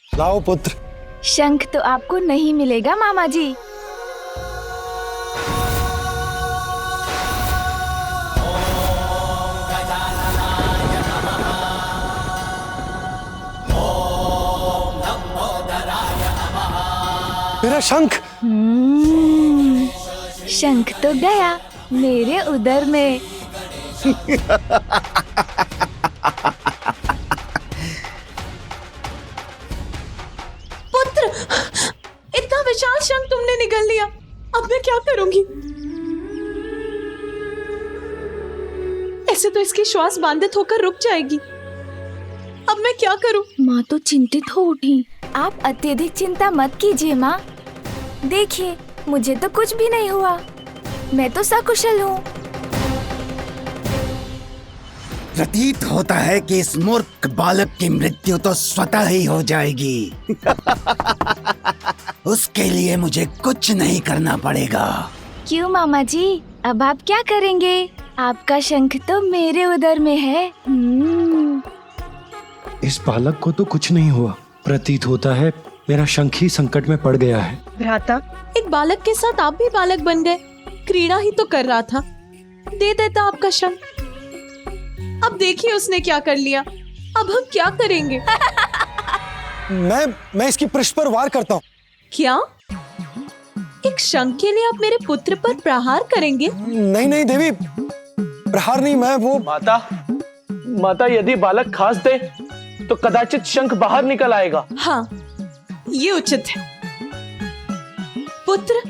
लाओ पुत्र। शंख तो आपको नहीं मिलेगा मामा जी। मेरा शंख। शंख तो गया मेरे उदर में। पुत्र, इतना विशाल शंख तुमने निगल लिया, अब मैं क्या करूंगी? ऐसे तो इसकी श्वास बाधित होकर रुक जाएगी। अब मैं क्या करूं? माँ तो चिंतित हो उठी। आप अत्यधिक चिंता मत कीजिए माँ। देखिए, मुझे तो कुछ भी नहीं हुआ, मैं तो सकुशल हूँ। प्रतीत होता है कि इस मूर्ख बालक की मृत्यु तो स्वतः ही हो जाएगी। उसके लिए मुझे कुछ नहीं करना पड़ेगा। क्यों मामा जी, अब आप क्या करेंगे? आपका शंख तो मेरे उदर में है। इस बालक को तो कुछ नहीं हुआ। प्रतीत होता है मेरा शंख ही संकट में पड़ गया है। भ्राता, एक बालक के साथ आप भी बालक बन गए। क्रीड़ा ही तो कर रहा था, दे देता आपका शंख। अब देखिए उसने क्या कर लिया। अब हम क्या करेंगे? मैं इसकी पृष्ठ पर वार करता हूँ। क्या? एक शंख के लिए आप मेरे पुत्र पर प्रहार करेंगे? नहीं नहीं देवी, प्रहार नहीं, मैं वो। माता यदि बालक खास दे तो कदाचित शंख बाहर निकल आएगा। हाँ, ये उचित है। पुत्र,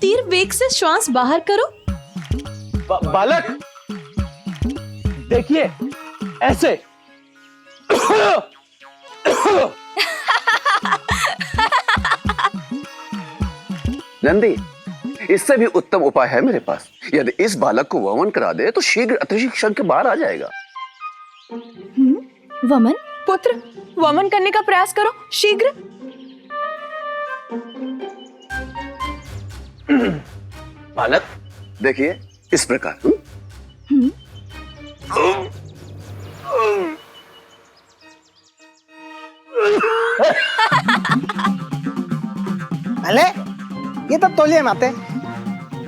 तीर वेग से श्वास बाहर करो। बालक, देखिए ऐसे। नंदी, इससे भी उत्तम उपाय है मेरे पास। यदि इस बालक को वमन करा दे तो शीघ्र अतिशीघ्र शंख बाहर आ जाएगा। वमन? पुत्र, वमन करने का प्रयास करो शीघ्र। बालक, देखिए इस प्रकार। अले, ये तो तौलिया माते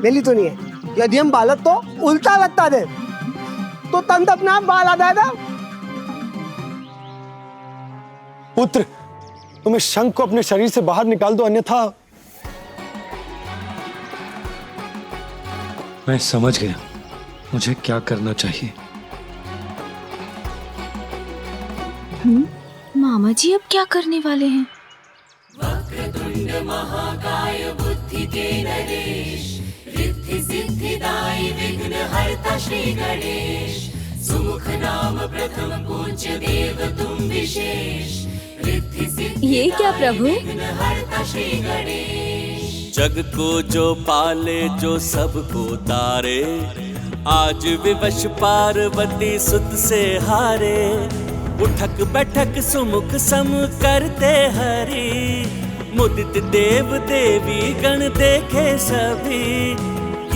बेली तो नहीं है। यदि हम बालक को उल्टा लगता दे तो तंत अपने आप बाल आ जाएगा। पुत्र, तुम इस शंख को अपने शरीर से बाहर निकाल दो, अन्यथा। मैं समझ गया मुझे क्या करना चाहिए। मामा जी अब क्या करने वाले हैं? वक्रतुंड महाकाय बुद्धि के नरेश, रिद्धि सिद्धिदायी विघ्न हरता श्री गणेश। सुमुख नाम प्रथम पूज्य देव तुम विशेष, रिद्धि सिद्धि ये क्या प्रभु? विघ्न हरता श्री गणेश। जग को जो पाले जो सबको तारे, आज विवश पार्वती सुत से हारे। उठक बैठक सुमुख सम करते हरि, मुदित देव देवी गण देखे सभी।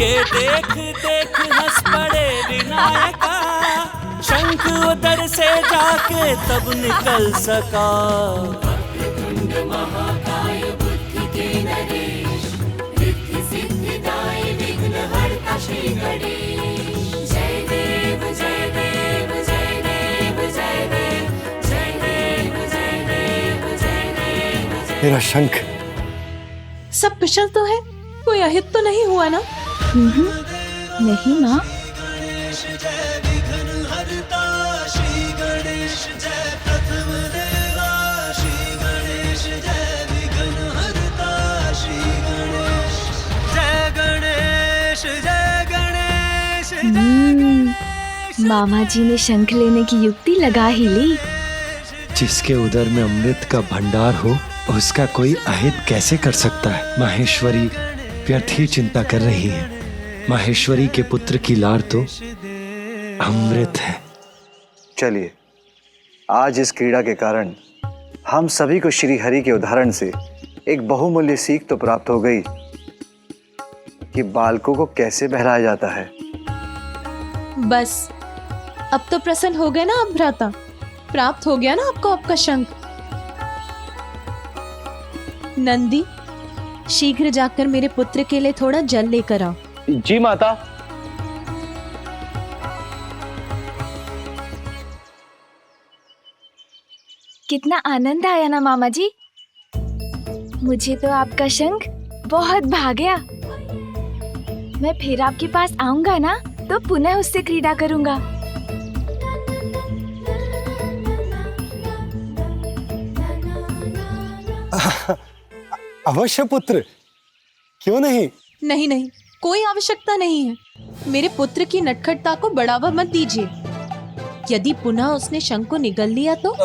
ये देख देख हंस पड़े विनायका, शंख उदर से जाके तब निकल सका। वक्रतुंड महाकाय बुद्धि के नरेश, रिद्धि सिद्धिदायी विघ्न हरता श्री गणेश। जय देव जय देव जय देव जय देव जय देव जय देव जय देव। मेरा शंख। सब कुशल तो है? कोई अहित तो नहीं हुआ ना? नहीं माँ। मामा जी ने शंख लेने की युक्ति लगा ही ली। जिसके उदर में अमृत का भंडार हो उसका कोई अहित कैसे कर सकता है। माहेश्वरी व्यर्थ ही चिंता कर रही है। माहेश्वरी के पुत्र की लार तो अमृत है। चलिए, आज इस क्रीड़ा के कारण हम सभी को श्री हरि के उदाहरण से एक बहुमूल्य सीख तो प्राप्त हो गई कि बालकों को कैसे बहलाया जाता है। बस अब तो प्रसन्न हो गए ना आप भ्राता? प्राप्त हो गया ना आपको आपका शंख? नंदी, शीघ्र जाकर मेरे पुत्र के लिए थोड़ा जल लेकर आओ। जी माता। कितना आनंद आया ना मामा जी। मुझे तो आपका शंख बहुत भा गया। मैं फिर आपके पास आऊंगा ना तो पुनः उससे क्रीड़ा करूंगा। अवश्य पुत्र, क्यों नहीं? नहीं नहीं, कोई आवश्यकता नहीं है। मेरे पुत्र की नटखटता को बढ़ावा मत दीजिए। यदि पुनः उसने शंख को निगल लिया तो?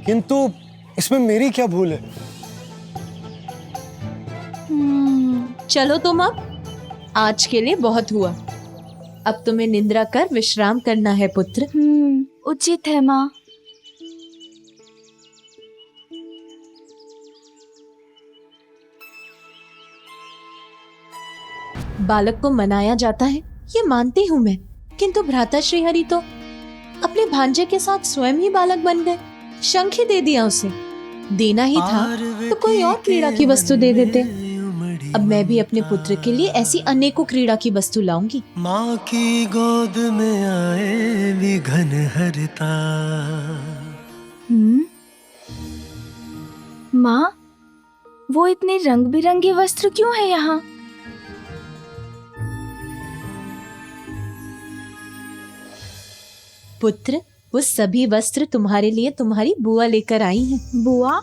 किंतु इसमें मेरी क्या भूल है? चलो तुम अब, आज के लिए बहुत हुआ। अब तुम्हें निद्रा कर विश्राम करना है पुत्र। उचित है माँ। बालक को मनाया जाता है, ये मानती हूँ मैं, किंतु भ्राता श्रीहरि तो अपने भांजे के साथ स्वयं ही बालक बन गए। शंख ही दे दिया उसे। देना ही था तो कोई और क्रीड़ा की वस्तु दे देते। अब मैं भी अपने पुत्र के लिए ऐसी अनेकों क्रीड़ा की वस्तु लाऊंगी। माँ की गोद में आए विघन हरता। माँ, वो इतने रंग बिरंगे वस्त्र क्यों है यहाँ? पुत्र, वो सभी वस्त्र तुम्हारे लिए तुम्हारी बुआ लेकर आई हैं। बुआ?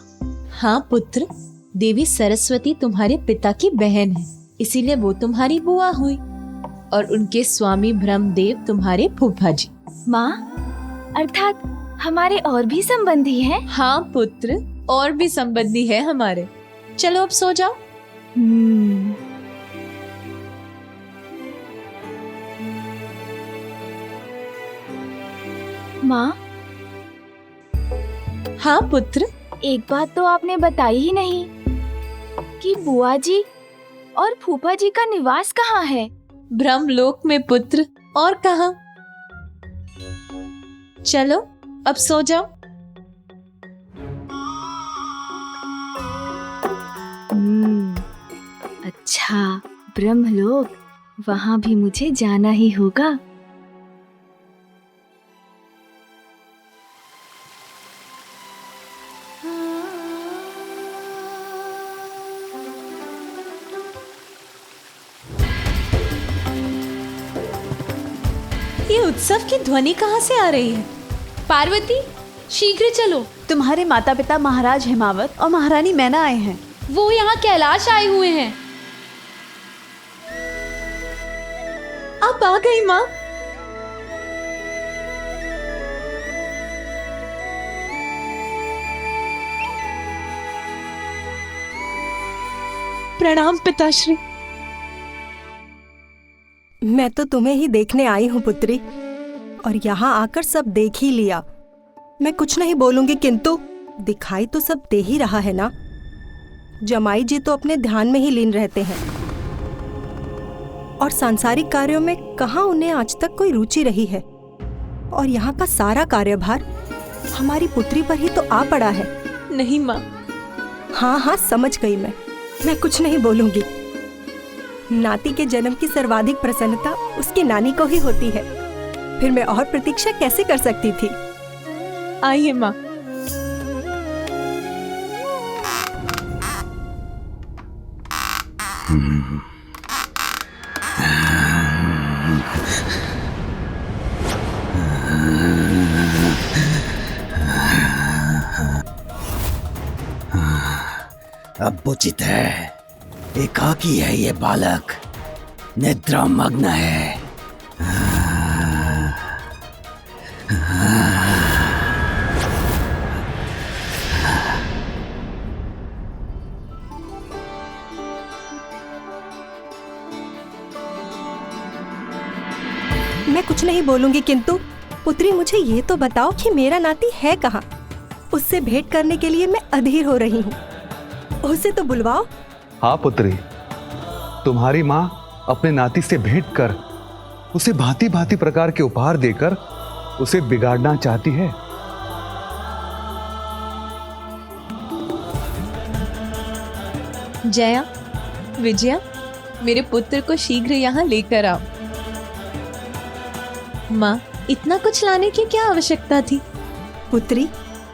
हाँ पुत्र, देवी सरस्वती तुम्हारे पिता की बहन है, इसीलिए वो तुम्हारी बुआ हुई, और उनके स्वामी ब्रह्मदेव तुम्हारे फूफा जी। माँ, अर्थात हमारे और भी संबंधी हैं? हाँ पुत्र, और भी संबंधी है हमारे। चलो अब सो जाओ। माँ। हाँ पुत्र। एक बात तो आपने बताई ही नहीं कि बुआ जी और फूफा जी का निवास कहाँ है? ब्रह्मलोक में पुत्र, और कहाँ। चलो अब सो जाओ। अच्छा, ब्रह्मलोक, वहाँ भी मुझे जाना ही होगा। ये उत्सव की ध्वनि कहाँ से आ रही है? पार्वती, शीघ्र चलो। तुम्हारे माता पिता महाराज हिमावत और महारानी मैना आए हैं। वो यहाँ कैलाश आए हुए हैं। अब आ गई माँ। प्रणाम पिताश्री। मैं तो तुम्हें ही देखने आई हूँ पुत्री, और यहाँ आकर सब देख ही लिया। मैं कुछ नहीं बोलूंगी, किंतु दिखाई तो सब दे ही रहा है ना। जमाई जी तो अपने ध्यान में ही लीन रहते हैं, और सांसारिक कार्यों में कहाँ उन्हें आज तक कोई रुचि रही है। और यहाँ का सारा कार्यभार हमारी पुत्री पर ही तो आ पड़ा है। नहीं माँ। हाँ हाँ, समझ गई मैं कुछ नहीं बोलूंगी। नाती के जन्म की सर्वाधिक प्रसन्नता उसकी नानी को ही होती है, फिर मैं और प्रतीक्षा कैसे कर सकती थी। आइए माँ। अब उचित है। एकाकी है ये बालक, निद्रा मग्न है। मैं कुछ नहीं बोलूंगी, किंतु पुत्री मुझे ये तो बताओ कि मेरा नाती है कहाँ। उससे भेंट करने के लिए मैं अधीर हो रही हूँ। उसे तो बुलवाओ। हाँ पुत्री, तुम्हारी माँ अपने नाती से भेंट कर उसे भांति भांति प्रकार के उपहार देकर उसे बिगाड़ना चाहती है? जया, विजया, मेरे पुत्र को शीघ्र यहाँ लेकर आओ। माँ, इतना कुछ लाने की क्या आवश्यकता थी? पुत्री,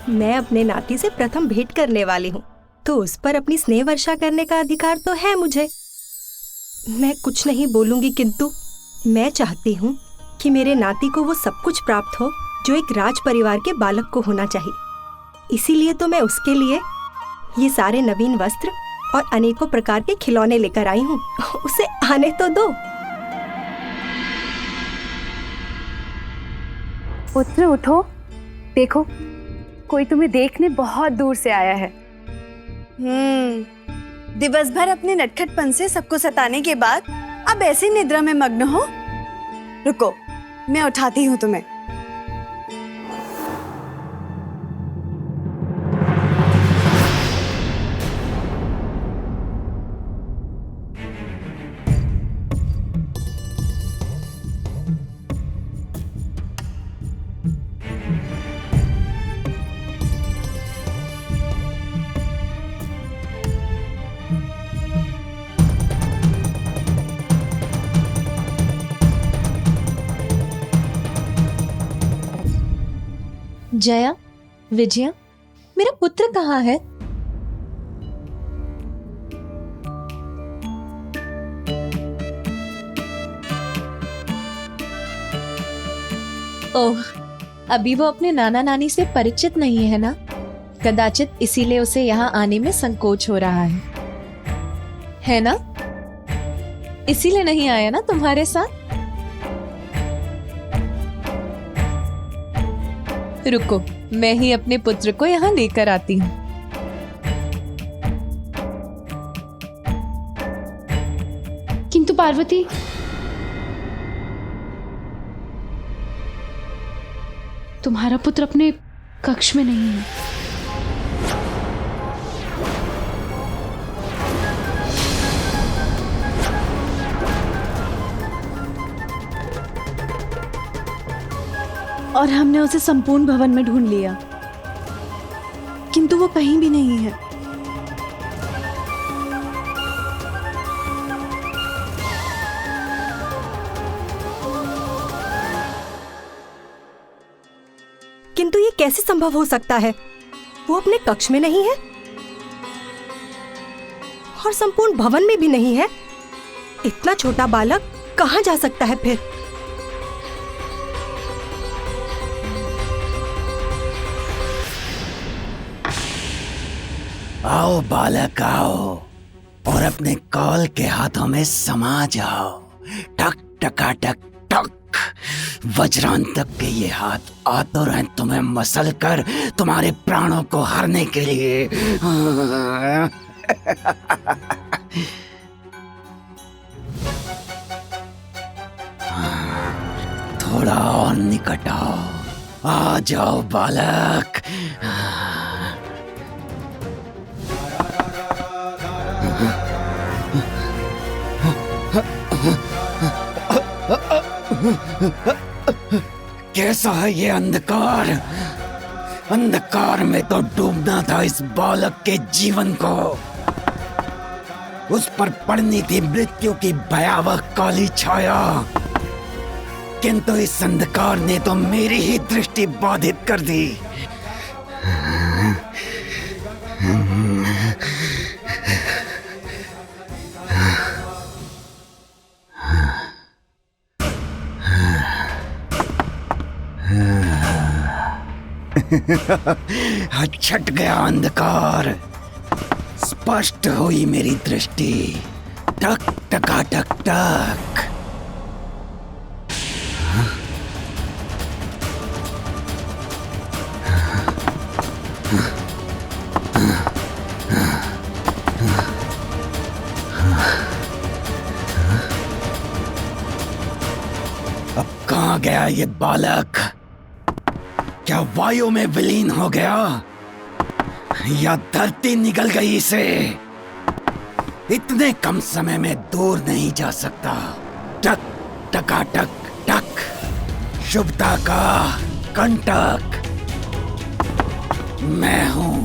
मैं अपने नाती से प्रथम भेंट करने वाली हूँ, तो उस पर अपनी स्नेह वर्षा करने का अधिकार तो है मुझे। मैं कुछ नहीं बोलूंगी, किंतु मैं चाहती हूँ कि मेरे नाती को वो सब कुछ प्राप्त हो जो एक राज परिवार के बालक को होना चाहिए। इसीलिए तो मैं उसके लिए ये सारे नवीन वस्त्र और अनेकों प्रकार के खिलौने लेकर आई हूँ। उसे आने तो दो। पुत्र उठो, देखो कोई तुम्हें देखने बहुत दूर से आया है। दिवस भर अपने नटखटपन से सबको सताने के बाद अब ऐसी निद्रा में मग्न हो। रुको, मैं उठाती हूँ तुम्हें। जया, विजया, मेरा पुत्र कहाँ है? ओह, अभी वो अपने नाना नानी से परिचित नहीं है ना? कदाचित इसीलिए उसे यहाँ आने में संकोच हो रहा है ना? इसीलिए नहीं आया ना तुम्हारे साथ? रुको, मैं ही अपने पुत्र को यहाँ लेकर आती हूँ। किंतु पार्वती, तुम्हारा पुत्र अपने कक्ष में नहीं है। और हमने उसे संपूर्ण भवन में ढूंढ लिया, किंतु वो कहीं भी नहीं है। किंतु ये कैसे संभव हो सकता है? वो अपने कक्ष में नहीं है और संपूर्ण भवन में भी नहीं है। इतना छोटा बालक कहाँ जा सकता है फिर? आओ बालक आओ, और अपने कौल के हाथों में समा जाओ। टक टका टक टक, वज्रांतक के ये हाथ आतुर हैं तुम्हें मसल कर तुम्हारे प्राणों को हरने के लिए। थोड़ा और निकट आओ, आ जाओ बालक। कैसा है ये अंधकार? अंधकार में तो डूबना था इस बालक के जीवन को। उस पर पड़नी थी मृत्यु की भयावह काली छाया, किंतु इस अंधकार ने तो मेरी ही दृष्टि बाधित कर दी। छट गया अंधकार, स्पष्ट हुई मेरी दृष्टि। टक टका टक टक। अब कहाँ गया ये बालक? क्या वायु में विलीन हो गया या धरती निगल गई इसे? इतने कम समय में दूर नहीं जा सकता। टक टका टक टक। शुभता का कंटक, मैं हूं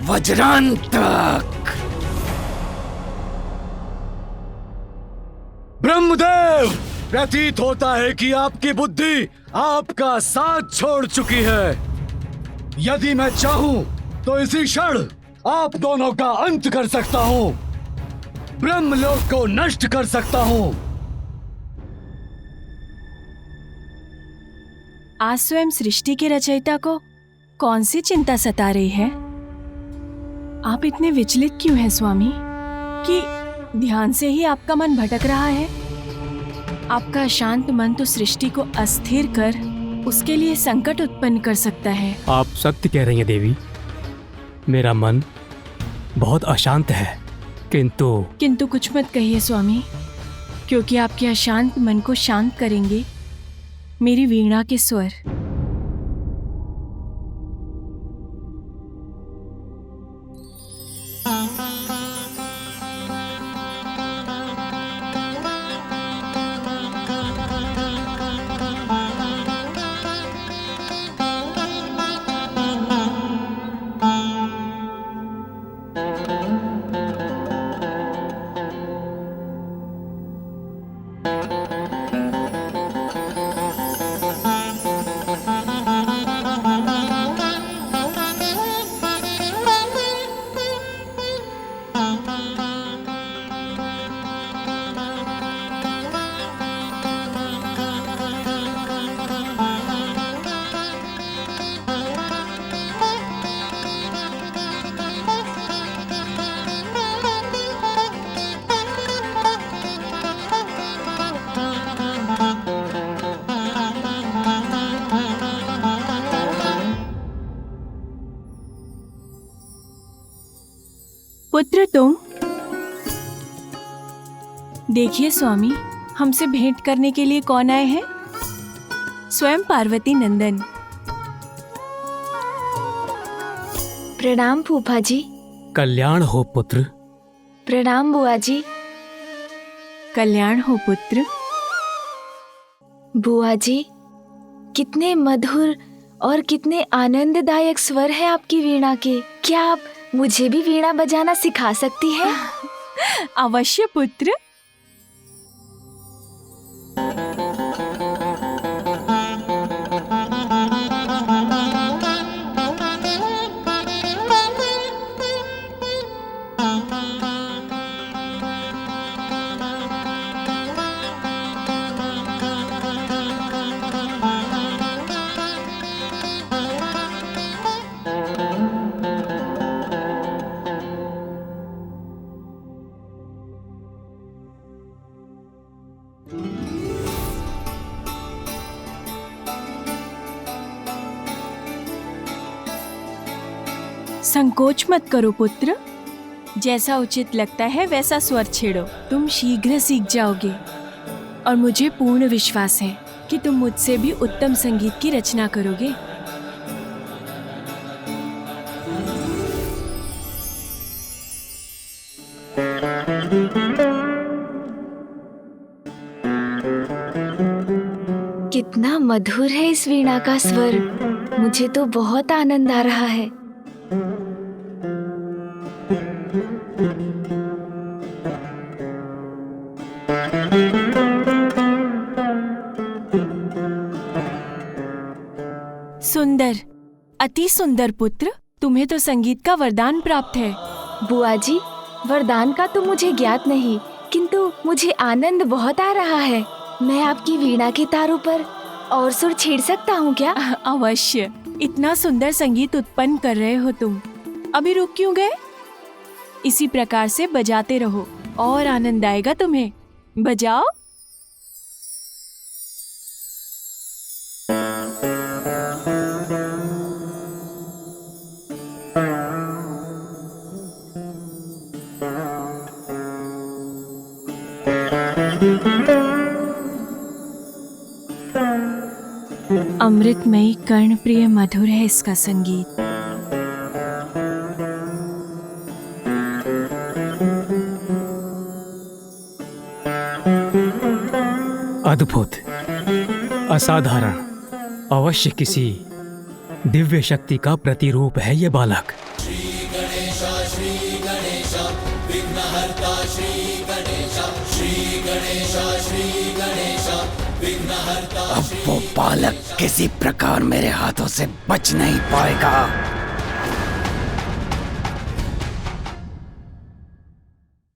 वज्रांतक। ब्रह्मदेव, प्रतीत होता है कि आपकी बुद्धि आपका साथ छोड़ चुकी है। यदि मैं चाहूं तो इसी क्षण आप दोनों का अंत कर सकता हूं, ब्रह्मलोक को नष्ट कर सकता हूं। आज स्वयं सृष्टि के रचयिता को कौन सी चिंता सता रही है? आप इतने विचलित क्यों हैं स्वामी? कि ध्यान से ही आपका मन भटक रहा है? आपका शांत मन तो सृष्टि को अस्थिर कर उसके लिए संकट उत्पन्न कर सकता है। आप सत्य कह रही हैं देवी, मेरा मन बहुत अशांत है, किंतु कुछ मत कहिए स्वामी, क्योंकि आपके अशांत मन को शांत करेंगे मेरी वीणा के स्वर। पुत्र तुम देखिए स्वामी, हमसे भेंट करने के लिए कौन आए हैं? स्वयं पार्वती नंदन। प्रणाम फूफा जी। कल्याण हो पुत्र। प्रणाम बुआ जी। कल्याण हो पुत्र। बुआ जी, कितने मधुर और कितने आनंददायक स्वर है आपकी वीणा के। क्या आप मुझे भी वीणा बजाना सिखा सकती हैं? अवश्य पुत्र। संकोच मत करो पुत्र, जैसा उचित लगता है वैसा स्वर छेड़ो। तुम शीघ्र सीख जाओगे और मुझे पूर्ण विश्वास है कि तुम मुझसे भी उत्तम संगीत की रचना करोगे। कितना मधुर है इस वीणा का स्वर। मुझे तो बहुत आनंद आ रहा है। सुंदर, अति सुंदर पुत्र। तुम्हें तो संगीत का वरदान प्राप्त है। बुआ जी, वरदान का तो मुझे ज्ञात नहीं, किंतु मुझे आनंद बहुत आ रहा है। मैं आपकी वीणा के तारों पर और सुर छेड़ सकता हूँ क्या? अवश्य। इतना सुंदर संगीत उत्पन्न कर रहे हो तुम, अभी रुक क्यों गए? इसी प्रकार से बजाते रहो और आनंद आएगा तुम्हें। बजाओ। अमृतमयी कर्ण प्रिय मधुर है इसका संगीत। अद्भुत, असाधारण, अवश्य किसी दिव्य शक्ति का प्रतिरूप है ये बालक। अब वो बालक किसी प्रकार मेरे हाथों से बच नहीं पाएगा।